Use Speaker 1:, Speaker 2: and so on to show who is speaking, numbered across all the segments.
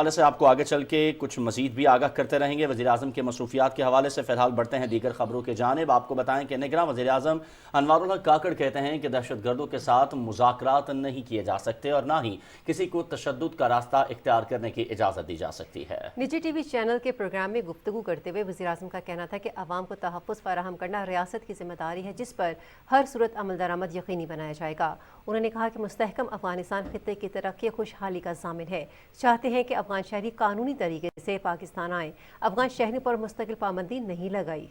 Speaker 1: حوالے سے آپ کو آگے چل کے کچھ مزید بھی آگاہ کرتے رہیں گے وزیراعظم کے مصروفیات کے حوالے سے. فی الحال بڑھتے ہیں دیگر خبروں کی جانب. آپ کو بتائیں کہ نگراں وزیراعظم انوار الحق کاکڑ کہتے ہیں کہ دہشت گردوں کے ساتھ مذاکرات نہیں کیے جا سکتے اور نہ ہی کسی کو تشدد کا راستہ اختیار کرنے کی اجازت دی جا سکتی ہے.
Speaker 2: نجی ٹی وی چینل کے پروگرام میں گفتگو کرتے ہوئے وزیراعظم کا کہنا تھا کہ عوام کو تحفظ فراہم کرنا ریاست کی ذمہ داری ہے جس پر ہر صورت عمل درآمد یقینی بنایا جائے گا. انہوں نے کہا کہ مستحکم افغانستان خطے کی ترقی خوشحالی کا ضامن ہے. چاہتے ہیں کہ افغان شہری قانونی طریقے سے پاکستان آئیں. افغان شہریوں پر مستقل پابندی نہیں لگائی.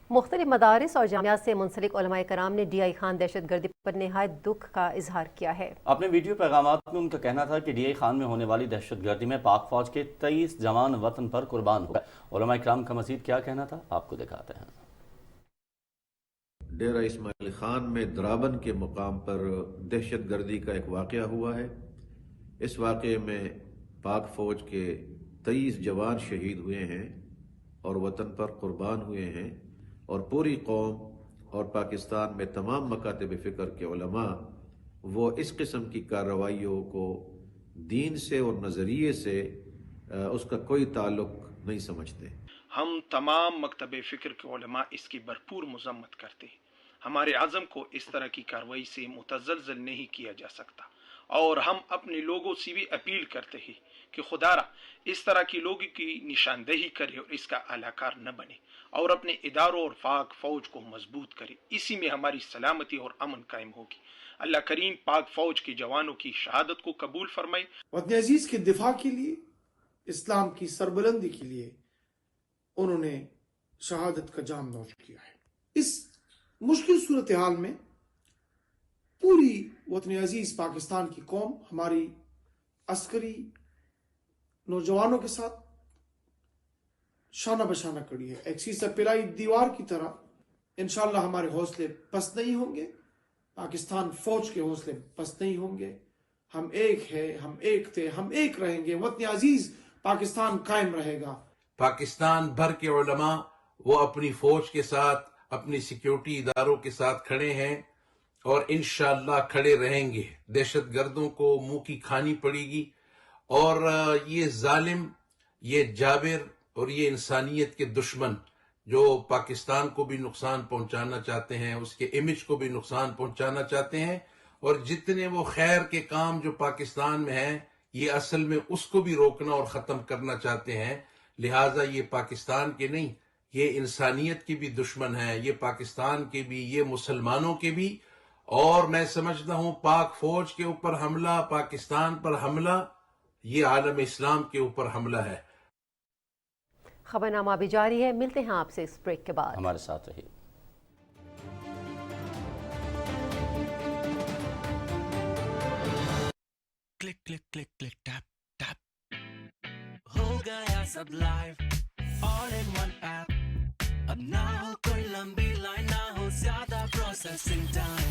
Speaker 2: مختلف مدارس اور جامعات سے منسلک علماء کرام نے ڈی آئی خان دہشت گردی پر نہایت دکھ کا اظہار کیا ہے.
Speaker 1: اپنے ویڈیو پیغامات میں ان کا کہنا تھا کہ ڈی آئی خان میں ہونے والی دہشت گردی میں پاک فوج کے 23 جوان وطن پر قربان ہوئے. علماء کرام کا مزید کیا کہنا تھا آپ کو دکھاتے ہیں.
Speaker 3: ڈیرہ اسماعیل خان میں درابن کے مقام پر دہشت گردی کا ایک واقعہ ہوا ہے. اس واقعے میں پاک فوج کے 23 جوان شہید ہوئے ہیں اور وطن پر قربان ہوئے ہیں، اور پوری قوم اور پاکستان میں تمام مکاتب فکر کے علماء وہ اس قسم کی کارروائیوں کو دین سے اور نظریے سے اس کا کوئی تعلق نہیں سمجھتے.
Speaker 4: ہم تمام مکتب فکر کے علماء اس کی بھرپور مذمت کرتے ہیں. ہمارے عزم کو اس طرح کی کارروائی سے متزلزل نہیں کیا جا سکتا، اور ہم اپنے لوگوں سے بھی اپیل کرتے ہیں کہ خدا را اس طرح کی لوگوں کی نشاندہی کرے اور اس کا اہلکار نہ بنے، اور اپنے اداروں اور پاک فوج کو مضبوط کرے. اسی میں ہماری سلامتی اور امن قائم ہوگی. اللہ کریم پاک فوج کے جوانوں کی شہادت کو قبول فرمائے.
Speaker 5: وطن عزیز کے دفاع کے لیے، اسلام کی سربلندی کے لیے انہوں نے شہادت کا جام نوش کیا ہے. اس مشکل صورتحال میں پوری وطن عزیز پاکستان کی قوم ہماری عسکری نوجوانوں کے ساتھ شانہ بشانہ کڑی ہے. ایک سیسہ پلائی دیوار کی طرح انشاءاللہ ہمارے حوصلے پست نہیں ہوں گے، پاکستان فوج کے حوصلے پست نہیں ہوں گے. ہم ایک ہے، ہم ایک تھے، ہم ایک رہیں گے. وطن عزیز پاکستان قائم رہے گا.
Speaker 6: پاکستان بھر کے علماء وہ اپنی فوج کے ساتھ، اپنی سیکیورٹی اداروں کے ساتھ کھڑے ہیں اور انشاءاللہ کھڑے رہیں گے. دہشت گردوں کو منہ کی کھانی پڑے گی، اور یہ ظالم، یہ جابر اور یہ انسانیت کے دشمن جو پاکستان کو بھی نقصان پہنچانا چاہتے ہیں، اس کے امیج کو بھی نقصان پہنچانا چاہتے ہیں، اور جتنے وہ خیر کے کام جو پاکستان میں ہیں یہ اصل میں اس کو بھی روکنا اور ختم کرنا چاہتے ہیں. لہٰذا یہ پاکستان کے نہیں، یہ انسانیت کے بھی دشمن ہیں، یہ پاکستان کے بھی، یہ مسلمانوں کے بھی. اور میں سمجھتا ہوں پاک فوج کے اوپر حملہ، پاکستان پر حملہ، یہ عالم اسلام کے اوپر حملہ ہے.
Speaker 2: خبرنامہ بھی جاری ہے. ملتے ہیں آپ سے اس بریک کے بعد.
Speaker 1: ہمارے ساتھ رہیے.
Speaker 7: Click click click click tap tap ہو گیا سب live all in one app. اب نہ ہو کوئی لمبی لائن، نہ ہو زیادہ پروسیسنگ ٹائم.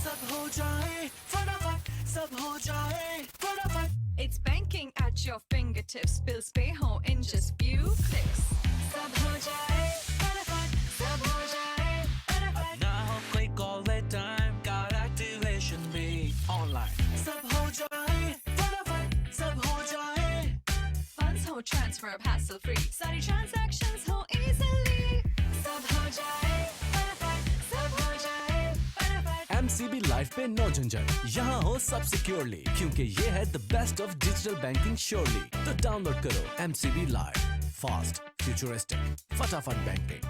Speaker 7: سب ہو جائے فٹافٹ، سب ہو جائے فٹافٹ.
Speaker 8: It's banking at your fingertips. Bills pay home in just few clicks. سب ہو جائے فٹافٹ، سب ہو جائے فٹافٹ.
Speaker 7: نہ ہو کوئی کال ویٹ ٹائم، کارڈ ایکٹیویشن بھی آن لائن. سب ہو جائے فٹافٹ، سب ہو جائے.
Speaker 8: Funds ہو transfer اب hassle free. ساری transactions ہو easily. سب ہو جائے فٹافٹ، سب ہو جائے فٹافٹ.
Speaker 7: ایم سی بی لائف پہ نو جھنجھٹ، یہاں ہو سب سیکیورلی، کیونکہ یہ ہے the best of digital banking surely. تو ڈاؤن لوڈ کرو M C B life. Fast, futuristic, فٹافٹ بینکنگ.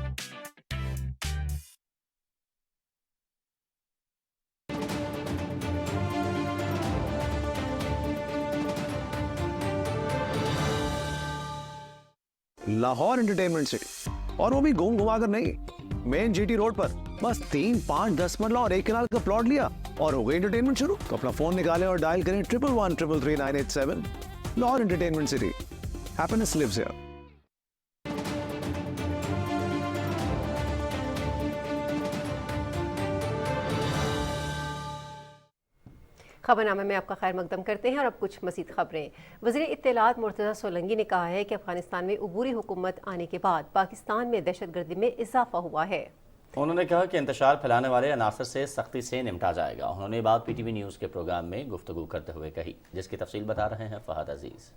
Speaker 9: لاہور انٹرٹینمنٹ سٹی، اور وہ بھی گھوم گھما کر نہیں، مین جی ٹی روڈ پر. بس 3، 5، 10 مرلہ اور 1 کنال کا پلاٹ لیا اور ہو گئی انٹرٹینمنٹ شروع. تو اپنا فون نکالیں اور ڈائل کریں 1113333987. Lahore entertainment city. Happiness lives here.
Speaker 2: خبرنامے میں آپ کا خیر مقدم کرتے ہیں اور اب کچھ مزید خبریں. وزیر اطلاعات مرتضی سولنگی نے کہا ہے کہ افغانستان میں عبوری حکومت آنے کے بعد پاکستان میں دہشت گردی میں اضافہ ہوا ہے.
Speaker 1: انہوں نے کہا کہ انتشار پھیلانے والے عناصر سے سختی سے نمٹا جائے گا. انہوں نے بات پی ٹی وی نیوز کے پروگرام میں گفتگو کرتے ہوئے کہی، جس کی تفصیل بتا رہے ہیں فہد عزیز.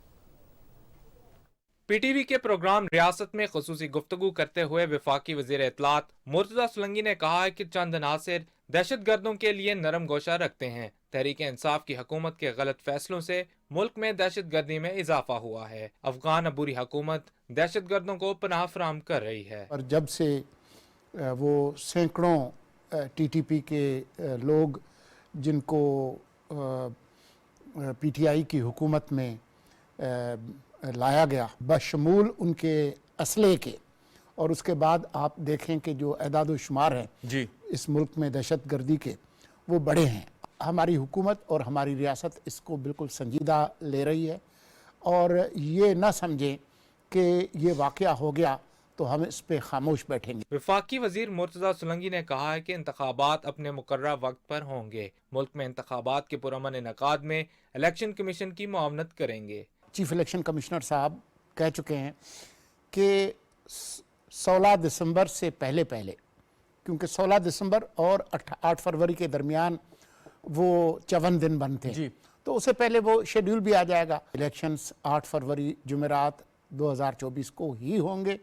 Speaker 10: پی ٹی وی کے پروگرام ریاست میں خصوصی گفتگو کرتے ہوئے وفاقی وزیر اطلاعات مرتضی سولنگی نے کہا ہے کہ چند عناصر دہشت گردوں کے لیے نرم گوشہ رکھتے ہیں. تحریک انصاف کی حکومت کے غلط فیصلوں سے ملک میں دہشت گردی میں اضافہ ہوا ہے. افغان عبوری حکومت دہشت گردوں کو پناہ فراہم کر رہی ہے.
Speaker 11: اور جب سے وہ سینکڑوں ٹی ٹی پی کے لوگ جن کو پی ٹی آئی کی حکومت میں لایا گیا بشمول ان کے اسلحے کے، اور اس کے بعد آپ دیکھیں کہ جو اعداد و شمار ہیں اس ملک میں دہشت گردی کے وہ بڑے ہیں. ہماری حکومت اور ہماری ریاست اس کو بالکل سنجیدہ لے رہی ہے اور یہ نہ سمجھیں کہ یہ واقعہ ہو گیا تو ہم اس پہ خاموش بیٹھیں گے.
Speaker 10: وفاقی وزیر مرتضی سولنگی نے کہا ہے کہ انتخابات اپنے مقررہ وقت پر ہوں گے. ملک میں انتخابات کے پرامن انعقاد میں الیکشن کمیشن کی معاونت کریں گے.
Speaker 11: چیف الیکشن کمشنر صاحب کہہ چکے ہیں کہ 16 دسمبر سے پہلے کیونکہ 16 دسمبر اور 8 فروری کے درمیان وہ 54 دن بنتے ہیں تو اس سے پہلے وہ شیڈیول بھی آ جائے گا. الیکشنز 8 فروری جمعرات 2024 کو ہی ہوں گے.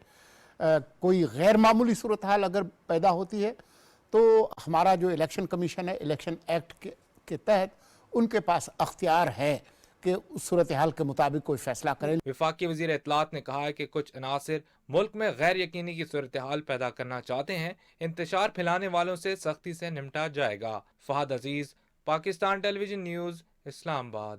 Speaker 11: کوئی غیر معمولی صورتحال اگر پیدا ہوتی ہے تو ہمارا جو الیکشن کمیشن ہے الیکشن ایکٹ کے تحت ان کے پاس اختیار ہے کہ اس صورتحال کے مطابق کوئی فیصلہ کریں.
Speaker 10: وفاقی وزیر اطلاعات نے کہا ہے کہ کچھ عناصر ملک میں غیر یقینی کی صورتحال پیدا کرنا چاہتے ہیں. انتشار پھیلانے والوں سے سختی سے نمٹا جائے گا. فہد عزیز، پاکستان ٹیلی ویژن نیوز، اسلام آباد.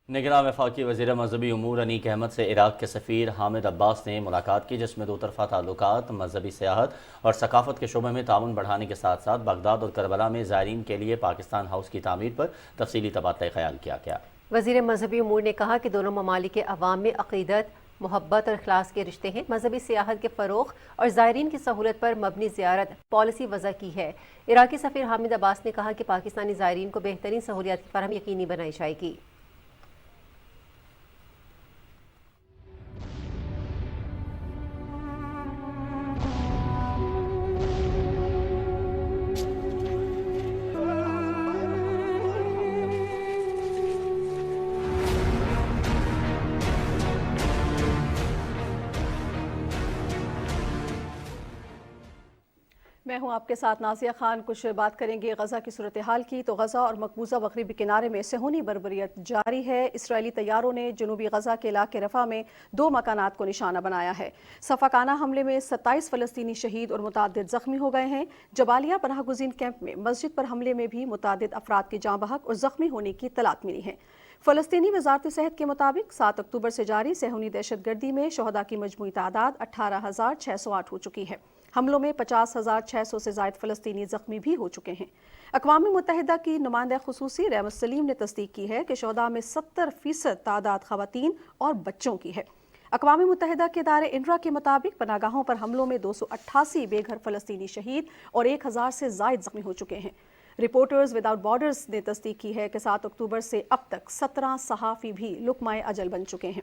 Speaker 1: نگراں وفاقی وزیر مذہبی امور انیق احمد سے عراق کے سفیر حامد عباس نے ملاقات کی، جس میں دو طرفہ تعلقات، مذہبی سیاحت اور ثقافت کے شعبے میں تعاون بڑھانے کے ساتھ ساتھ بغداد اور کربلا میں زائرین کے لیے پاکستان ہاؤس کی تعمیر پر تفصیلی تبادلہ خیال کیا گیا.
Speaker 2: وزیر مذہبی امور نے کہا کہ دونوں ممالک کے عوام میں عقیدت، محبت اور اخلاص کے رشتے ہیں. مذہبی سیاحت کے فروغ اور زائرین کی سہولت پر مبنی زیارت پالیسی وضع کی ہے. عراقی سفیر حامد عباس نے کہا کہ پاکستانی زائرین کو بہترین سہولیات کی فراہمی یقینی بنائی جائے گی.
Speaker 12: میں ہوں آپ کے ساتھ نازیہ خان. کچھ بات کریں گے غزہ کی صورتحال کی. تو غزہ اور مقبوضہ مغربی کنارے میں صہیونی بربریت جاری ہے. اسرائیلی طیاروں نے جنوبی غزہ کے علاقے رفح میں 2 مکانات کو نشانہ بنایا ہے. صفاقانہ حملے میں 27 فلسطینی شہید اور متعدد زخمی ہو گئے ہیں. جبالیہ پناہ گزین کیمپ میں مسجد پر حملے میں بھی متعدد افراد کی جاں بحق اور زخمی ہونے کی اطلاعات ملی ہیں. فلسطینی وزارت صحت کے مطابق 7 اکتوبر سے جاری صہیونی دہشت گردی میں شہداء کی مجموعی تعداد 18,608 ہو چکی ہے. حملوں میں 50,600 سے زائد فلسطینی زخمی بھی ہو چکے ہیں. اقوام متحدہ کی نمائندہ خصوصی رحمت سلیم نے تصدیق کی ہے کہ شہداء میں 70% تعداد خواتین اور بچوں کی ہے. اقوام متحدہ کے ادارے انروا کے مطابق پناہ گاہوں پر حملوں میں 288 بے گھر فلسطینی شہید اور 1,000 سے زائد زخمی ہو چکے ہیں. رپورٹرز وداؤٹ بارڈرز نے تصدیق کی ہے کہ 7 اکتوبر سے اب تک 17 صحافی بھی لقمۂ اجل بن چکے ہیں.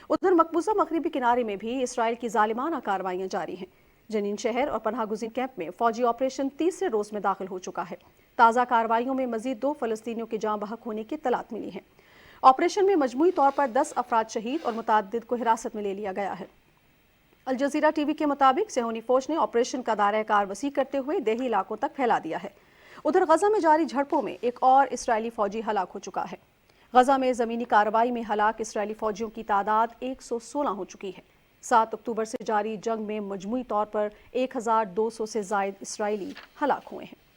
Speaker 12: ادھر مقبوضہ مغربی کنارے میں بھی اسرائیل کی ظالمانہ کارروائیاں جاری ہیں. جنین شہر اور پناہ گزین کیمپ میں فوجی آپریشن تیسرے روز میں داخل ہو چکا ہے. تازہ کارروائیوں میں مزید 2 فلسطینیوں کی جاں بحق ہونے کی اطلاعات ملی ہیں. آپریشن میں مجموعی طور پر 10 افراد شہید اور متعدد کو حراست میں لے لیا گیا ہے. الجزیرہ ٹی وی کے مطابق صہیونی فوج نے آپریشن کا دائرہ کار وسیع کرتے ہوئے دیہی علاقوں تک پھیلا دیا ہے. ادھر غزہ میں جاری جھڑپوں میں ایک اور اسرائیلی فوجی ہلاک ہو چکا ہے. غزہ میں زمینی کارروائی میں ہلاک اسرائیلی فوجیوں کی تعداد 116 ہو چکی ہے. 7 اکتوبر سے جاری جنگ میں مجموعی طور پر 1,200 سے زائد اسرائیلی ہلاک ہوئے ہیں.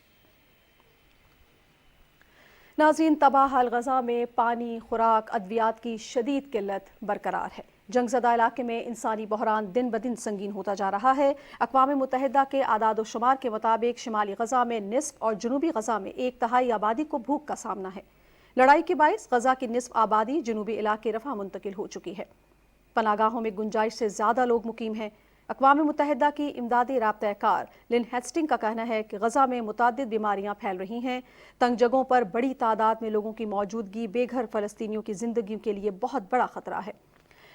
Speaker 12: ناظرین، تباہ حال غزہ میں پانی، خوراک، ادویات کی شدید قلت برقرار ہے. جنگ زدہ علاقے میں انسانی بحران دن بدن سنگین ہوتا جا رہا ہے. اقوام متحدہ کے اعداد و شمار کے مطابق شمالی غزہ میں نصف اور جنوبی غزہ میں 1/3 آبادی کو بھوک کا سامنا ہے. لڑائی کے باعث غزہ کی نصف آبادی جنوبی علاقے رفح منتقل ہو چکی ہے. پناہ گاہوں میں گنجائش سے زیادہ لوگ مقیم ہیں. اقوام متحدہ کی امدادی رابطہ کار لن ہیسٹنگ کا کہنا ہے کہ غزہ میں متعدد بیماریاں پھیل رہی ہیں. تنگ جگہوں پر بڑی تعداد میں لوگوں کی موجودگی بے گھر فلسطینیوں کی زندگیوں کے لیے بہت بڑا خطرہ ہے.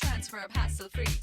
Speaker 8: transfer hassle free.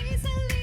Speaker 8: easily.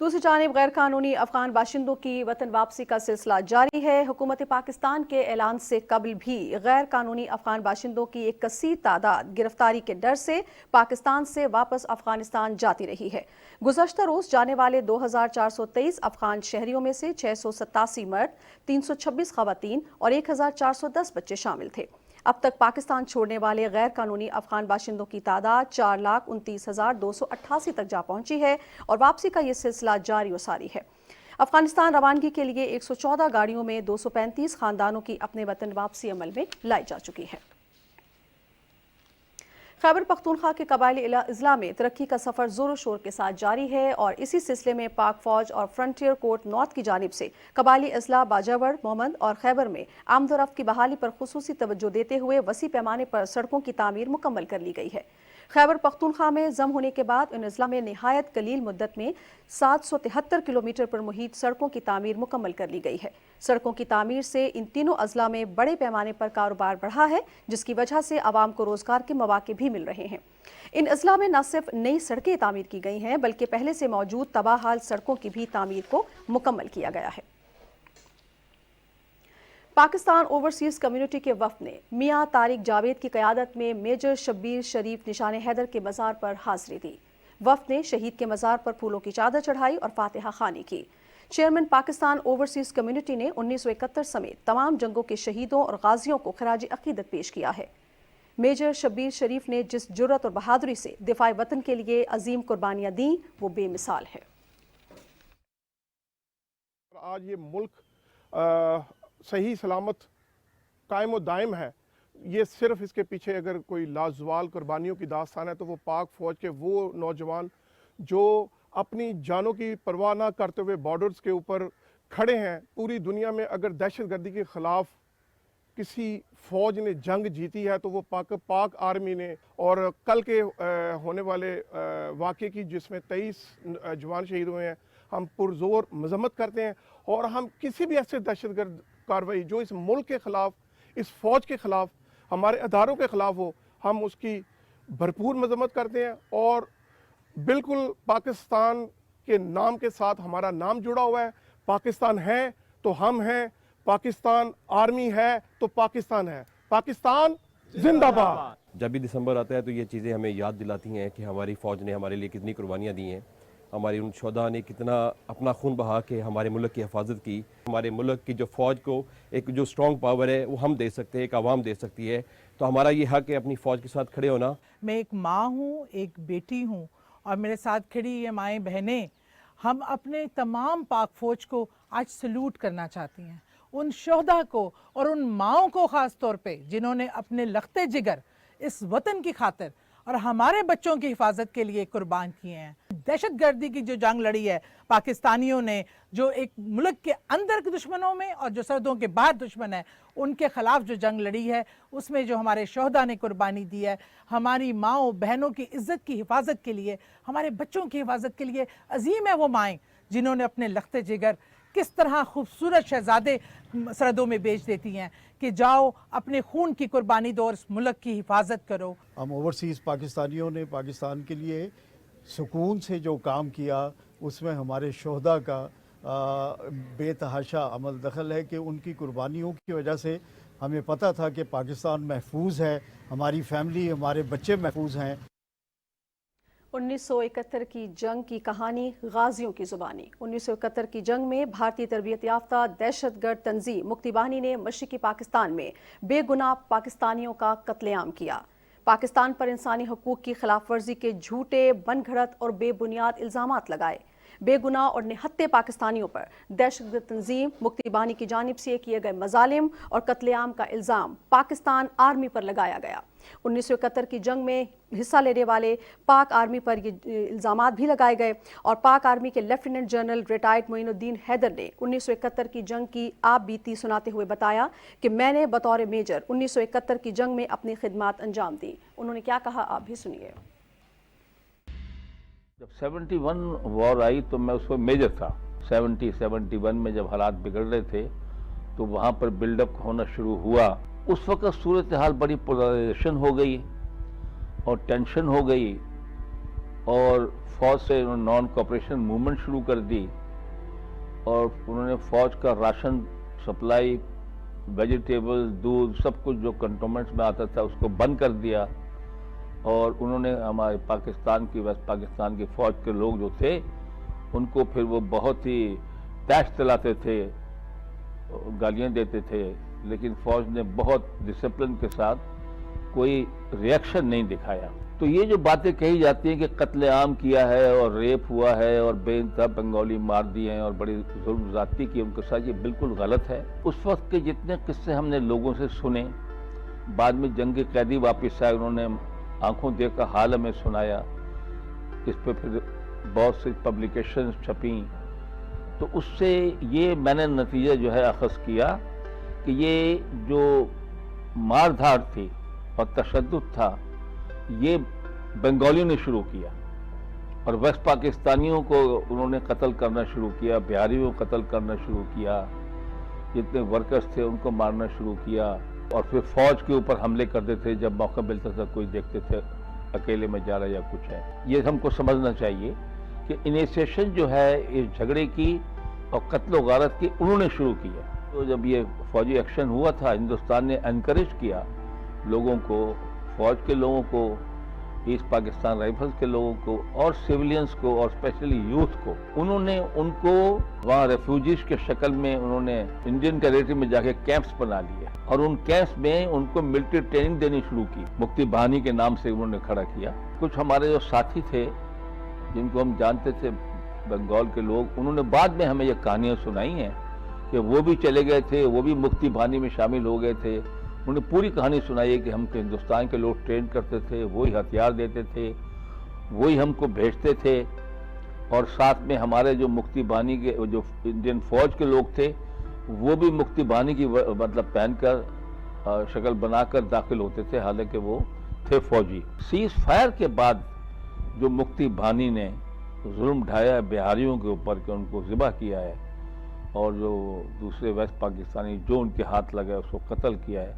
Speaker 12: دوسری جانب غیر قانونی افغان باشندوں کی وطن واپسی کا سلسلہ جاری ہے۔ حکومت پاکستان کے اعلان سے قبل بھی غیر قانونی افغان باشندوں کی ایک کثیر تعداد گرفتاری کے ڈر سے پاکستان سے واپس افغانستان جاتی رہی ہے۔ گزشتہ روز جانے والے 2423 افغان شہریوں میں سے 687 مرد، 326 خواتین اور 1410 بچے شامل تھے۔ اب تک پاکستان چھوڑنے والے غیر قانونی افغان باشندوں کی تعداد 4,29,288 تک جا پہنچی ہے اور واپسی کا یہ سلسلہ جاری و ساری ہے۔ افغانستان روانگی کے لیے 114 گاڑیوں میں 235 خاندانوں کی اپنے وطن واپسی عمل میں لائی جا چکی ہے۔ خیبر پختونخوا کے قبائلی اضلاع میں ترقی کا سفر زور و شور کے ساتھ جاری ہے اور اسی سلسلے میں پاک فوج اور فرنٹیئر کورٹ نارتھ کی جانب سے قبائلی اضلاع باجاوڑ، محمد اور خیبر میں آمد و رفت کی بحالی پر خصوصی توجہ دیتے ہوئے وسیع پیمانے پر سڑکوں کی تعمیر مکمل کر لی گئی ہے۔ خیبر پختونخوا میں ضم ہونے کے بعد ان اضلاع میں نہایت قلیل مدت میں 773 کلومیٹر پر محیط سڑکوں کی تعمیر مکمل کر لی گئی ہے۔ سڑکوں کی تعمیر سے ان تینوں اضلاع میں بڑے پیمانے پر کاروبار بڑھا ہے، جس کی وجہ سے عوام کو روزگار کے مواقع بھی مل رہے ہیں۔ ان اضلاع میں نہ صرف نئی سڑکیں تعمیر کی گئی ہیں بلکہ پہلے سے موجود تباہ حال سڑکوں کی بھی تعمیر کو مکمل کیا گیا ہے۔ پاکستان اوورسیز کمیونٹی کے وفد نے میاں طارق جاوید کی قیادت میں میجر شبیر شریف نشان حیدر کے مزار پر حاضری دی۔ وفد نے شہید کے مزار پر پھولوں کی چادر چڑھائی اور فاتحہ خوانی کی۔ چیئرمین پاکستان اوورسیز کمیونٹی نے 1971 سمیت تمام جنگوں کے شہیدوں اور غازیوں کو خراج عقیدت پیش کیا ہے۔ میجر شبیر شریف نے جس جرت اور بہادری سے دفاع وطن کے لیے عظیم قربانیاں دیں وہ بے مثال ہے۔
Speaker 13: آج یہ ملک صحیح سلامت قائم و دائم ہے، یہ صرف اس کے پیچھے اگر کوئی لازوال قربانیوں کی داستان ہے تو وہ پاک فوج کے وہ نوجوان جو اپنی جانوں کی پرواہ نہ کرتے ہوئے بارڈرز کے اوپر کھڑے ہیں۔ پوری دنیا میں اگر دہشت گردی کے خلاف کسی فوج نے جنگ جیتی ہے تو وہ پاک آرمی نے، اور کل کے ہونے والے واقعے کی جس میں 23 جوان شہید ہوئے ہیں، ہم پرزور مذمت کرتے ہیں اور ہم کسی بھی ایسے دہشت گرد کارروائی جو اس ملک کے خلاف، اس فوج کے خلاف، ہمارے اداروں کے خلاف ہو، ہم اس کی بھرپور مذمت کرتے ہیں۔ اور بالکل پاکستان کے نام کے ساتھ ہمارا نام جڑا ہوا ہے۔ پاکستان ہے تو ہم ہیں، پاکستان آرمی ہے تو پاکستان ہے، پاکستان زندہ باد۔
Speaker 14: جب بھی دسمبر آتا ہے تو یہ چیزیں ہمیں یاد دلاتی ہیں کہ ہماری فوج نے ہمارے لیے کتنی قربانیاں دی ہیں، ہماری ان شہداء نے کتنا اپنا خون بہا کے ہمارے ملک کی حفاظت کی۔ ہمارے ملک کی جو فوج کو ایک جو سٹرونگ پاور ہے وہ ہم دے سکتے ہیں، ایک عوام دے سکتی ہے، تو ہمارا یہ حق ہے اپنی فوج کے ساتھ کھڑے ہونا۔
Speaker 15: میں ایک ماں ہوں، ایک بیٹی ہوں، اور میرے ساتھ کھڑی یہ مائیں بہنیں، ہم اپنے تمام پاک فوج کو آج سلوٹ کرنا چاہتی ہیں، ان شہداء کو اور ان ماؤں کو خاص طور پہ جنہوں نے اپنے لختے جگر اس وطن کی خاطر اور ہمارے بچوں کی حفاظت کے لیے قربان کیے ہیں۔ دہشت گردی کی جو جنگ لڑی ہے پاکستانیوں نے، جو ایک ملک کے اندر کے دشمنوں میں اور جو سرحدوں کے باہر دشمن ہے ان کے خلاف جو جنگ لڑی ہے، اس میں جو ہمارے شہداء نے قربانی دی ہے، ہماری ماؤں بہنوں کی عزت کی حفاظت کے لیے، ہمارے بچوں کی حفاظت کے لیے عظیم ہے وہ مائیں جنہوں نے اپنے لختے جگر کس طرح خوبصورت شہزادے سرحدوں میں بیچ دیتی ہیں کہ جاؤ اپنے خون کی قربانی دو اور اس ملک کی حفاظت کرو۔
Speaker 16: ہم اوورسیز پاکستانیوں نے پاکستان کے لیے سکون سے جو کام کیا، اس میں ہمارے شہداء کا بے تحاشا عمل دخل ہے کہ ان کی قربانیوں کی وجہ سے ہمیں پتہ تھا کہ پاکستان محفوظ ہے، ہماری فیملی، ہمارے بچے محفوظ ہیں۔
Speaker 12: 1971 کی جنگ کی کہانی غازیوں کی زبانی۔ 1971 کی جنگ میں بھارتی تربیت یافتہ دہشت گرد تنظیم مکتی باہنی نے مشرقی پاکستان میں بے گناہ پاکستانیوں کا قتل عام کیا۔ پاکستان پر انسانی حقوق کی خلاف ورزی کے جھوٹے، بن گھڑت اور بے بنیاد الزامات لگائے۔ بے گناہ اور نہتے پاکستانیوں پر دہشت گرد تنظیم مکتی باہنی کی جانب سے کیے گئے مظالم اور قتل عام کا الزام پاکستان آرمی پر لگایا گیا۔ 1971 کی جنگ میں حصہ لینے والے پاک آرمی پر یہ الزامات بھی لگائے گئے اور پاک آرمی کے لیفٹیننٹ جنرل ریٹائرڈ معین الدین حیدر نے 1971 کی جنگ کی آپ بیتی سناتے ہوئے بتایا کہ میں نے بطور میجر 1971 کی جنگ میں اپنی خدمات انجام دی۔ انہوں نے کیا کہا آپ بھی سنیے۔
Speaker 17: جب 71 وار آئی تو میں اس وقت میجر تھا۔ 71 میں جب حالات بگڑ رہے تھے تو وہاں پر بلڈ اپ ہونا شروع ہوا۔ اس وقت صورتحال بڑی پولرائزیشن ہو گئی اور ٹینشن ہو گئی اور فوج سے انہوں نے نان کوپریشن موومنٹ شروع کر دی اور انہوں نے فوج کا راشن سپلائی ویجیٹیبل دودھ سب کچھ جو کنٹونمنٹس میں آتا تھا اس کو بند کر دیا اور انہوں نے ہمارے پاکستان کی ویسٹ پاکستان کی فوج کے لوگ جو تھے ان کو پھر وہ بہت ہی تیش چلاتے تھے گالیاں دیتے تھے لیکن فوج نے بہت ڈسپلن کے ساتھ کوئی ریئیکشن نہیں دکھایا. تو یہ جو باتیں کہی جاتی ہیں کہ قتل عام کیا ہے اور ریپ ہوا ہے اور بے انتہا بنگالی مار دیے ہیں اور بڑی ظلم زیادتی کی ان کے ساتھ، یہ بالکل غلط ہے. اس وقت کے جتنے قصے ہم نے لوگوں سے سنے، بعد میں جنگ قیدی واپس آئے انہوں نے آنکھوں دیکھ کا حال ہمیں سنایا، اس پہ پھر بہت سی پبلیکیشنز چھپیں. تو اس سے یہ میں نے نتیجہ جو ہے اخذ کیا کہ یہ جو مار دھاڑ تھی اور تشدد تھا یہ بنگالیوں نے شروع کیا اور ویسٹ پاکستانیوں کو انہوں نے قتل کرنا شروع کیا، بہاریوں کو قتل کرنا شروع کیا، جتنے ورکرز تھے ان کو مارنا شروع کیا اور پھر فوج کے اوپر حملے کرتے تھے جب موقع ملتا تھا. کوئی دیکھتے تھے اکیلے میں جا رہا یا کچھ ہے. یہ ہم کو سمجھنا چاہیے کہ انیشیشن جو ہے اس جھگڑے کی اور قتل و غارت کی انہوں نے شروع کیا. تو جب یہ فوجی ایکشن ہوا تھا ہندوستان نے انکریج کیا لوگوں کو، فوج کے لوگوں کو، ایسٹ پاکستان رائفلز کے لوگوں کو اور سیولینز کو اور اسپیشلی یوتھ کو. انہوں نے ان کو وہاں ریفیوجیز کے شکل میں انہوں نے انڈین ٹیریٹری میں جا کے کیمپس بنا لیے اور ان کیمپس میں ان کو ملٹری ٹریننگ دینی شروع کی. مکتی بہانی کے نام سے انہوں نے کھڑا کیا. کچھ ہمارے جو ساتھی تھے جن کو ہم جانتے تھے بنگال کے لوگ، انہوں نے بعد میں ہمیں یہ کہانیاں سنائی ہیں کہ وہ بھی چلے گئے تھے، وہ بھی مکتی بہانی میں شامل ہو گئے تھے. انہوں نے پوری کہانی سنائی ہے کہ ہم کو ہندوستان کے لوگ ٹرین کرتے تھے، وہی ہتھیار دیتے تھے، وہی ہم کو بھیجتے تھے اور ساتھ میں ہمارے جو مکتی بہانی کے جو انڈین فوج کے لوگ تھے وہ بھی مکتی بہانی کی مطلب پہن کر شکل بنا کر داخل ہوتے تھے حالانکہ وہ تھے فوجی. سیز فائر کے بعد جو مکتی بہانی نے ظلم ڈھایا ہے بہاریوں کے اوپر کہ ان کو ذبح کیا ہے اور جو دوسرے ویسٹ پاکستانی جو ان کے ہاتھ لگے اس کو قتل کیا ہے،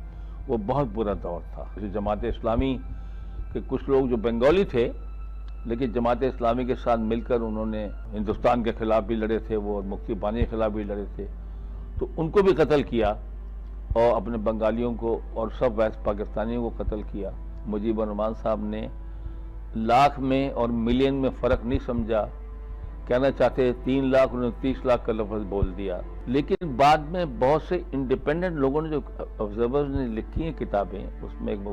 Speaker 17: وہ بہت برا دور تھا. جماعت اسلامی کے کچھ لوگ جو بنگالی تھے لیکن جماعت اسلامی کے ساتھ مل کر انہوں نے ہندوستان کے خلاف بھی لڑے تھے، وہ مکتی بہانی کے خلاف بھی لڑے تھے، تو ان کو بھی قتل کیا اور اپنے بنگالیوں کو اور سب ویسٹ پاکستانیوں کو قتل کیا. مجیب الرحمان صاحب نے لاکھ میں اور ملین میں فرق نہیں سمجھا، کہنا چاہتے 3 لاکھ انہوں نے 30 لاکھ کا لفظ بول دیا. لیکن بعد میں بہت سے انڈیپینڈنٹ لوگوں نے جو آبزرورز نے لکھی ہیں کتابیں، اس میں ایک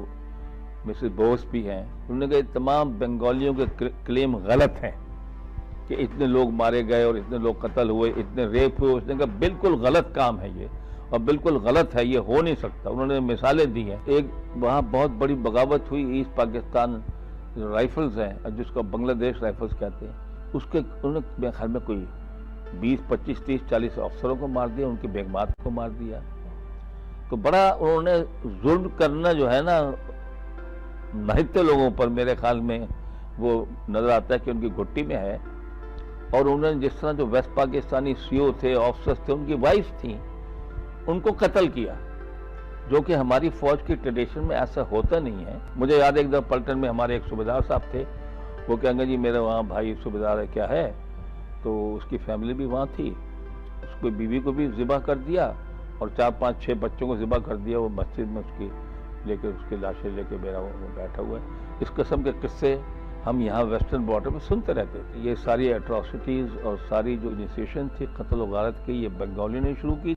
Speaker 17: مسز بوس بھی ہیں، انہوں نے کہا تمام بنگالیوں کے کلیم غلط ہیں کہ اتنے لوگ مارے گئے اور اتنے لوگ قتل ہوئے، اتنے ریپ ہوئے. اس نے کہا بالکل غلط کام ہے یہ اور بالکل غلط ہے، یہ ہو نہیں سکتا. انہوں نے مثالیں دی ہیں. ایک وہاں بہت بڑی بغاوت ہوئی ایسٹ پاکستان رائفلز ہیں جس کو بنگلہ دیش رائفلز کہتے ہیں، اس کے انہوں نے میرے خیال میں کوئی 20 25 30 40 افسروں کو مار دیا، ان کی بیگمات کو مار دیا. تو بڑا انہوں نے ظلم کرنا جو ہے نا نہتے لوگوں پر میرے خیال میں وہ نظر آتا ہے کہ ان کی گھٹی میں ہے. اور انہوں نے جس طرح جو ویسٹ پاکستانی CO تھے، آفسرز تھے، ان کی وائف تھیں، ان کو قتل کیا، جو کہ ہماری فوج کی ٹریڈیشن میں ایسا ہوتا نہیں ہے. مجھے یاد ہے ایک دفعہ پلٹن میں ہمارے ایک صوبیدار صاحب تھے، وہ کہیں گے جی میرے وہاں بھائی صوبیدار ہے کیا ہے، تو اس کی فیملی بھی وہاں تھی، اس کو بیوی کو بھی ذبح کر دیا اور 4 5 6 بچوں کو ذبح کر دیا. وہ مسجد میں اس کی لے کے اس کی لاشیں لے کے میرا وہ بیٹھا ہوا ہے. اس قسم کے قصے ہم یہاں ویسٹرن بارڈر میں سنتے رہتے تھے. یہ ساری اٹراسٹیز اور ساری جو انیشیشن تھی قتل و غارت کی، یہ بنگالیوں نے شروع کی.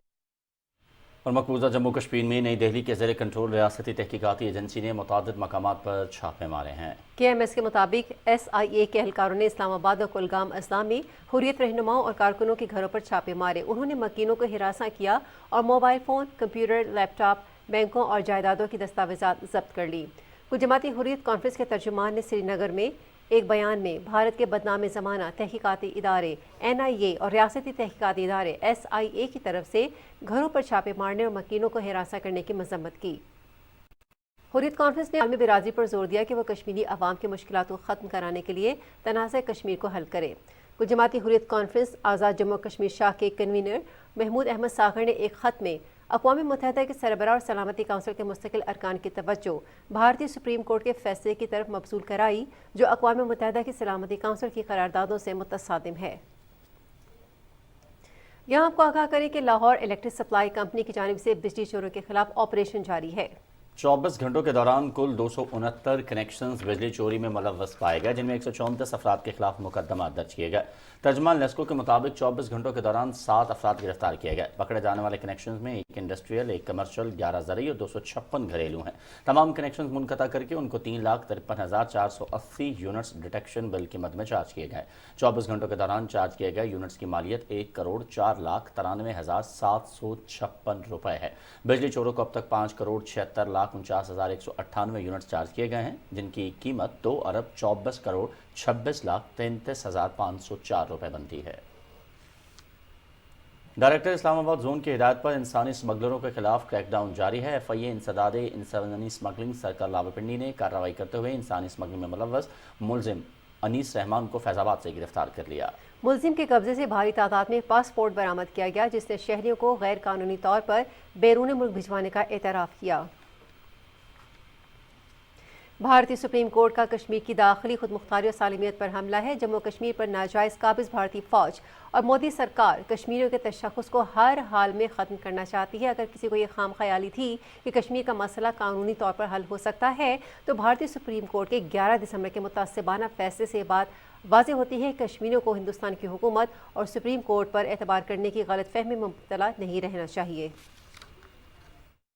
Speaker 1: اور مقبوضہ جموں کشمیر میں نئی دہلی کے زیر کنٹرول ریاستی تحقیقاتی ایجنسی نے متعدد مقامات پر چھاپے مارے ہیں.
Speaker 2: KMS کے مطابق SIA کے اہلکاروں نے اسلام آباد اور کلگام اضلاع میں حریت رہنماؤں اور کارکنوں کے گھروں پر چھاپے مارے. انہوں نے مکینوں کو ہراساں کیا اور موبائل فون، کمپیوٹر، لیپ ٹاپ، بینکوں اور جائیدادوں کی دستاویزات ضبط کر لی. کل جماعتی حریت کانفرنس کے ترجمان نے سری نگر میں ایک بیان میں بھارت کے بدنام زمانہ تحقیقاتی ادارے NIA اور ریاستی تحقیقاتی ادارے SIA کی طرف سے گھروں پر چھاپے مارنے اور مکینوں کو ہراساں کرنے کی مذمت کی. حریت کانفرنس نے عالمی برادری پر زور دیا کہ وہ کشمیری عوام کی مشکلات کو ختم کرانے کے لیے تنازع کشمیر کو حل کرے. کل جماعتی حریت کانفرنس آزاد جموں کشمیر شاہ کے کنوینر محمود احمد ساغر نے ایک خط میں اقوام متحدہ کے سربراہ اور سلامتی کونسل کے مستقل ارکان کی توجہ بھارتی سپریم کورٹ کے فیصلے کی طرف مبذول کرائی جو اقوام متحدہ کی سلامتی کونسل کی قراردادوں سے متصادم ہے۔ یہاں آپ کو آگاہ کریں کہ لاہور الیکٹرک سپلائی کمپنی کی جانب سے بجلی چوروں کے خلاف آپریشن جاری ہے۔
Speaker 1: 24 گھنٹوں کے دوران کل 269 کنیکشنز بجلی چوری میں ملوث پائے گئے، جن میں 134 افراد کے خلاف مقدمات درج کیے گئے۔ ترجمان نیسکو کے مطابق 24 گھنٹوں کے دوران 7 افراد گرفتار کیے گئے۔ پکڑے جانے والے کنیکشنز میں 1 انڈسٹریل، 1 کمرشل، 11 زرعی اور 256 گھریلو ہیں۔ تمام کنیکشنز منقطع کر کے ان کو 3,53,480 یونٹس ڈیٹیکشن بل کی مد میں چارج کیے گئے۔ 24 گھنٹوں کے دوران چارج کیے گئے یونٹس کی مالیت 1,04,93,756 روپے ہے۔ بجلی چوروں کو اب تک 5,76,49,198 یونٹس چارج کیے گئے ہیں، جن کی قیمت 2,24,26,33,504 روپے بنتی ہے۔ ڈائریکٹر اسلام آباد زون کی ہدایت پر انسانی اسمگلروں کے خلاف کریک ڈاؤن جاری ہے۔ FIA انسداد انسانی اسمگلنگ سرکل راولپنڈی نے کارروائی کرتے ہوئے انسانی اسمگلنگ میں ملوث ملزم انیس رحمان کو فیض آباد سے گرفتار کر لیا۔
Speaker 2: ملزم کے قبضے سے بھاری تعداد میں پاسپورٹ برآمد کیا گیا، جس نے شہریوں کو غیر قانونی طور پر بیرون ملک بھجوانے کا اعتراف کیا۔ بھارتی سپریم کورٹ کا کشمیر کی داخلی خود مختاری اور سالمیت پر حملہ ہے۔ جموں کشمیر پر ناجائز قابض بھارتی فوج اور مودی سرکار کشمیریوں کے تشخص کو ہر حال میں ختم کرنا چاہتی ہے۔ اگر کسی کو یہ خام خیالی تھی کہ کشمیر کا مسئلہ قانونی طور پر حل ہو سکتا ہے تو بھارتی سپریم کورٹ کے 11 دسمبر کے متعصبانہ فیصلے سے بات واضح ہوتی ہے کہ کشمیریوں کو ہندوستان کی حکومت اور سپریم کورٹ پر اعتبار کرنے کی غلط فہمی میں مبتلا نہیں رہنا چاہیے۔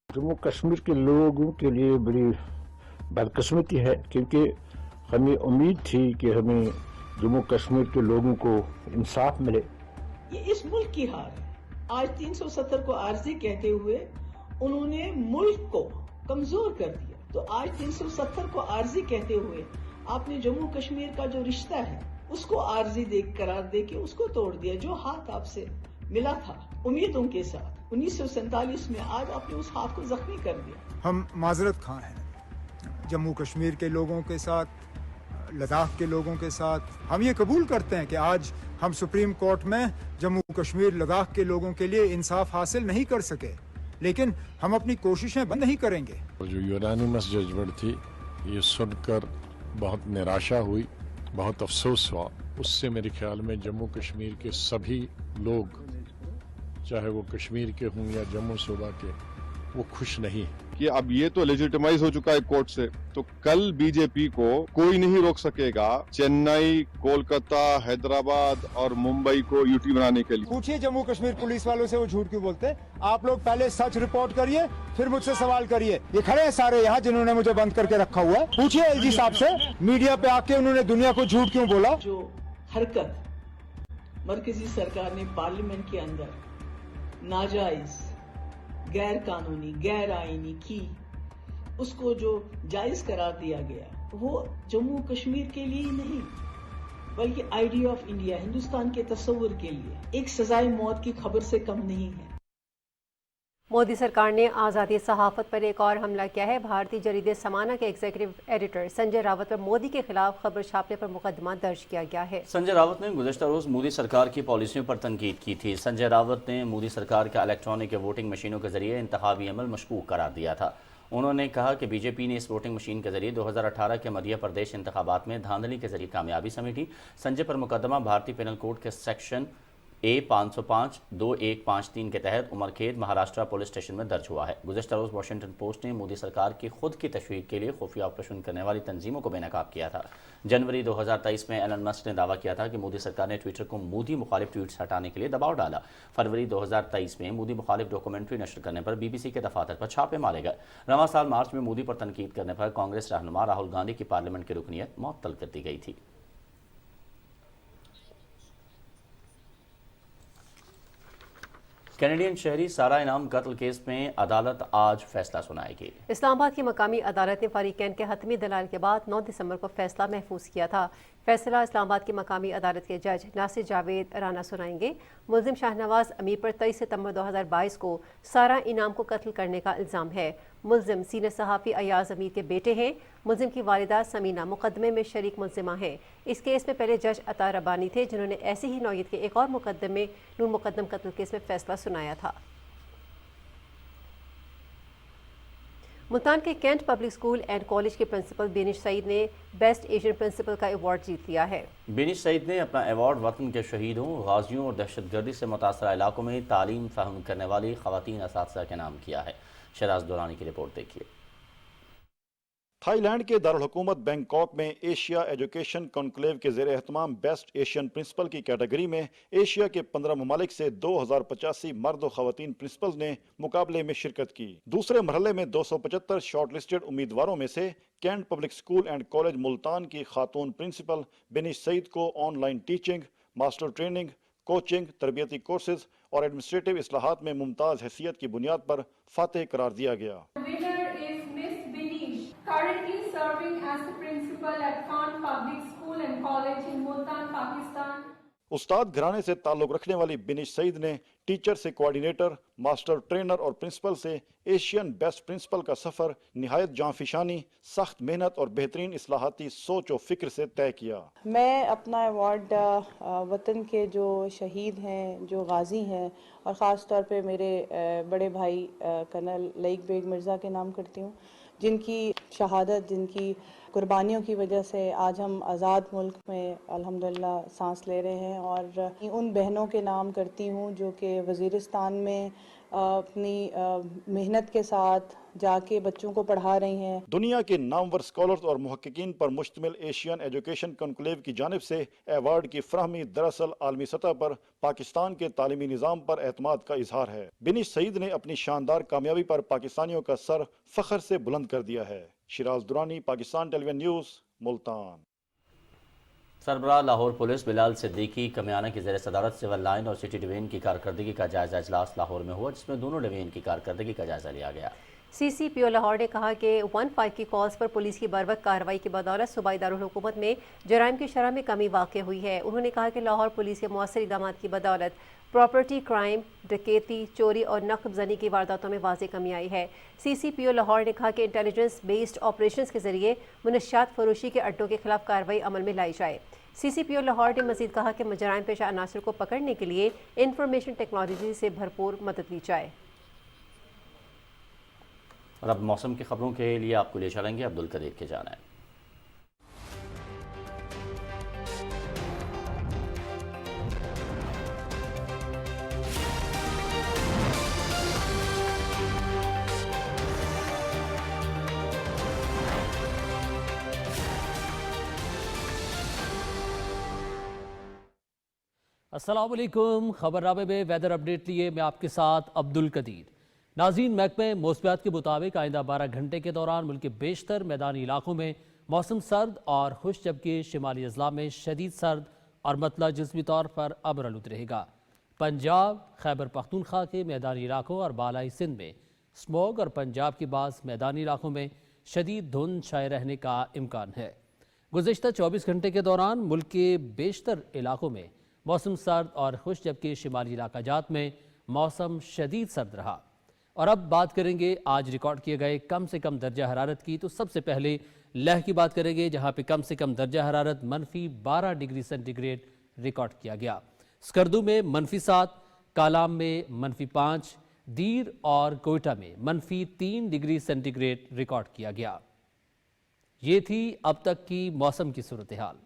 Speaker 18: جموں کشمیر کے لوگوں کے لیے بڑی بدقسمتی ہے، کیونکہ ہمیں امید تھی کہ ہمیں جموں کشمیر کے لوگوں کو انصاف ملے۔
Speaker 19: یہ اس ملک کی ہار ہے۔ آج 370 کو عارضی کہتے ہوئے انہوں نے ملک کو کمزور کر دیا، تو آج 370 کو عارضی کہتے ہوئے آپ نے جموں کشمیر کا جو رشتہ ہے اس کو عارضی قرار دے کے اس کو توڑ دیا۔ جو ہاتھ آپ سے ملا تھا امیدوں کے ساتھ 1947 میں، آج آپ نے اس ہاتھ کو زخمی کر دیا۔
Speaker 20: ہم معذرت خواہ ہیں جموں کشمیر کے لوگوں کے ساتھ، لداخ کے لوگوں کے ساتھ۔ ہم یہ قبول کرتے ہیں کہ آج ہم سپریم کورٹ میں جموں کشمیر لداخ کے لوگوں کے لیے انصاف حاصل نہیں کر سکے، لیکن ہم اپنی کوششیں بند نہیں کریں گے۔
Speaker 21: جو یونانیمس ججمنٹ تھی، یہ سن کر بہت نراشا ہوئی، بہت افسوس ہوا۔ اس سے میرے خیال میں جموں کشمیر کے سبھی لوگ، چاہے وہ کشمیر کے ہوں یا جموں صوبہ کے، وہ خوش نہیں ہیں
Speaker 22: کہ اب یہ تو لیجیٹمائز ہو چکا ہے کورٹ سے، تو کل بی جے پی کو کوئی نہیں روک سکے گا چنئی، کولکتہ، حیدرآباد اور ممبئی کو یو ٹی بنانے کے لیے۔
Speaker 20: پوچھیے جموں کشمیر پولیس والوں سے وہ جھوٹ کیوں بولتے ہیں۔ آپ لوگ پہلے سچ رپورٹ کریے، پھر مجھ سے سوال کریے۔ یہ کھڑے ہیں سارے یہاں جنہوں نے مجھے بند کر کے رکھا ہوا ہے، پوچھیے ایل جی صاحب سے میڈیا پہ آ کے انہوں نے دنیا کو جھوٹ کیوں بولا۔
Speaker 19: جو حرکت مرکزی سرکار نے پارلیمنٹ کے اندر ناجائز، غیر قانونی، غیر آئینی کی، اس کو جو جائز قرار دیا گیا، وہ جموں کشمیر کے لیے ہی نہیں بلکہ آئیڈیا آف انڈیا، ہندوستان کے تصور کے لیے ایک سزائے موت کی خبر سے کم نہیں ہے۔
Speaker 2: مودی سرکار نے آزادی صحافت پر ایک اور حملہ کیا ہے۔ بھارتی جریدے سمانا کے ایگزیکٹو ایڈیٹر سنجے راوت پر مودی کے خلاف خبر چھاپنے پر مقدمہ درج کیا گیا ہے۔
Speaker 1: سنجے راوت نے گزشتہ روز مودی سرکار کی پالیسیوں پر تنقید کی تھی۔ سنجے راوت نے مودی سرکار کا الیکٹرانک ووٹنگ مشینوں کے ذریعے انتخابی عمل مشکوک قرار دیا تھا۔ انہوں نے کہا کہ بی جے پی نے اس ووٹنگ مشین کے ذریعے 2018 کے مدھیہ پردیش انتخابات میں دھاندلی کے ذریعے کامیابی سمیٹی۔ سنجے پر مقدمہ بھارتی پینل کوڈ کے سیکشن A505-2153 کے تحت عمرکھید مہاراشٹرا پولیس اسٹیشن میں درج ہوا ہے۔ گزشتہ روز واشنگٹن پوسٹ نے مودی سرکار کی خود کی تشویق کے لیے خفیہ آپریشن کرنے والی تنظیموں کو بے نقاب کیا تھا۔ جنوری 2023 میں ایلن مسک نے دعویٰ کیا تھا کہ مودی سرکار نے ٹویٹر کو مودی مخالف ٹویٹس ہٹانے کے لیے دباؤ ڈالا۔ فروری 2023 میں مودی مخالف ڈاکومنٹری نشر کرنے پر BBC کے دفاتر پر چھاپے مارے گئے۔ رواں سال مارچ میں مودی پر تنقید کرنے پر کانگریس رہنما راہل گاندھی کی پارلیمنٹ کی رکنیت معطل کر دی گئی تھی۔ کینیڈین شہری سارا انعام قتل کیس میں عدالت آج فیصلہ سنائے گی۔
Speaker 2: اسلام آباد کی مقامی عدالت نے فریقین کے حتمی دلائل کے بعد 9 دسمبر کو فیصلہ محفوظ کیا تھا۔ فیصلہ اسلام آباد کی مقامی عدالت کے جج ناصر جاوید رانا سنائیں گے۔ ملزم شاہنواز امیر پر 23 ستمبر 2022 کو سارا انعام کو قتل کرنے کا الزام ہے۔ ملزم سینئر صحافی ایاز امیر کے بیٹے ہیں۔ ملزم کی والدہ سمینہ مقدمے میں شریک ملزمہ ہیں۔ اس کیس میں پہلے جج عطا ربانی تھے، جنہوں نے ایسی ہی نوعیت کے ایک اور مقدمے نون مقدم قتل کیس میں فیصلہ سنایا تھا۔ ملتان کے cantt public school and college کے پرنسپل بینش سعید نے بیسٹ ایشین پرنسپل کا ایوارڈ جیت لیا ہے۔
Speaker 1: بینش سعید نے اپنا ایوارڈ وطن کے شہیدوں، غازیوں اور دہشت گردی سے متاثرہ علاقوں میں تعلیم فراہم کرنے والی خواتین اساتذہ کے نام کیا ہے۔ شراز دورانی کی رپورٹ دیکھیے۔
Speaker 3: تھائی لینڈ کے دارالحکومت بینکاک میں ایشیا ایجوکیشن کنکلیو کے زیر اہتمام بیسٹ ایشین پرنسپل کی کیٹیگری میں ایشیا کے 15 ممالک سے 2085 مرد و خواتین پرنسپلز نے مقابلے میں شرکت کی۔ دوسرے مرحلے میں 275 شارٹ لسٹڈ امیدواروں میں سے cantt public school and college Multan کی خاتون پرنسپل بینش سعید کو online teaching, master training, coaching, تربیتی کورسز اور ایڈمنسٹریٹو اصلاحات میں ممتاز حیثیت کی بنیاد پر فاتح قرار دیا گیا۔
Speaker 4: Currently serving as the principal at Khan Public School and College in Multan, Pakistan.
Speaker 3: استاد گھرانے سے تعلق رکھنے والی بینش سعید نے ٹیچر سے کوارڈینیٹر، ماسٹر ٹرینر اور پرنسپل سے ایشین بیسٹ پرنسپل کا سفر نہایت جاں فشانی، سخت محنت اور بہترین اصلاحاتی سوچ و فکر سے طے کیا۔
Speaker 23: میں اپنا ایوارڈ وطن کے جو شہید ہیں، جو غازی ہیں اور خاص طور پہ میرے بڑے بھائی کرنل لئیک بیگ مرزا کے نام کرتی ہوں، جن کی شہادت، جن کی قربانیوں کی وجہ سے آج ہم آزاد ملک میں الحمدللہ سانس لے رہے ہیں، اور ان بہنوں کے نام کرتی ہوں جو کہ وزیرستان میں اپنی محنت کے ساتھ جا کے بچوں کو پڑھا رہی ہیں۔
Speaker 3: دنیا کے نامور اسکالرز اور محققین پر مشتمل ایشین ایجوکیشن کنکلیو کی جانب سے ایوارڈ کی فراہمی دراصل عالمی سطح پر پاکستان کے تعلیمی نظام پر اعتماد کا اظہار ہے۔ بینش سعید نے اپنی شاندار کامیابی پر پاکستانیوں کا سر فخر سے بلند کر دیا ہے۔ شراز دورانی، پاکستان ٹیلی ویژن نیوز، ملتان۔
Speaker 1: سربراہ لاہور پولیس بلال صدیقی کمیانہ کی زیر صدارت سول لائن اور سٹی ڈویژن کی کارکردگی کا جائزہ اجلاس لاہور میں ہوا، جس میں دونوں ڈویژن کی کارکردگی کا جائزہ لیا گیا۔
Speaker 2: سی سی پی او لاہور نے کہا کہ 15 کی کالز پر پولیس کی بروقت کارروائی کی بدولت صوبائی دارالحکومت میں جرائم کی شرح میں کمی واقع ہوئی ہے۔ انہوں نے کہا کہ لاہور پولیس کے مؤثر اقدامات کی بدولت پراپرٹی کرائم، ڈکیتی، چوری اور نقب زنی کی وارداتوں میں واضح کمی آئی ہے۔ سی سی پی او لاہور نے کہا کہ انٹیلیجنس بیسڈ آپریشنز کے ذریعے منشیات فروشی کے اڈوں کے خلاف کارروائی عمل میں لائی جائے۔ سی سی پی او لاہور نے مزید کہا کہ جرائم پیشہ عناصر کو پکڑنے کے لیے انفارمیشن ٹیکنالوجی سے بھرپور مدد لی جائے۔
Speaker 1: اور اب موسم کی خبروں کے لیے آپ کو لے چلیں گے عبدالقدیر کے جانب۔
Speaker 24: السلام علیکم، خبر نامے میں ویدر اپڈیٹ لیے میں آپ کے ساتھ عبدالقدیر۔ ناظرین، محکمہ موسمیات کے مطابق آئندہ 12 گھنٹے کے دوران ملک کے بیشتر میدانی علاقوں میں موسم سرد اور خشک، جبکہ شمالی اضلاع میں شدید سرد اور مطلع جزوی طور پر ابر آلود رہے گا۔ پنجاب، خیبر پختونخوا کے میدانی علاقوں اور بالائی سندھ میں اسموگ اور پنجاب کے بعض میدانی علاقوں میں شدید دھند چھائے رہنے کا امکان ہے۔ گزشتہ 24 گھنٹے کے دوران ملک کے بیشتر علاقوں میں موسم سرد اور خشک، جبکہ شمالی علاقہ جات میں موسم شدید سرد رہا۔ اور اب بات کریں گے آج ریکارڈ کیے گئے کم سے کم درجہ حرارت کی۔ تو سب سے پہلے لیہ کی بات کریں گے، جہاں پہ کم سے کم درجہ حرارت -12 ڈگری سینٹی گریڈ ریکارڈ کیا گیا۔ سکردو میں -7، کالام میں -5، دیر اور کوئٹہ میں -3 ڈگری سینٹی گریڈ ریکارڈ کیا گیا۔ یہ تھی اب تک کی موسم کی صورتحال۔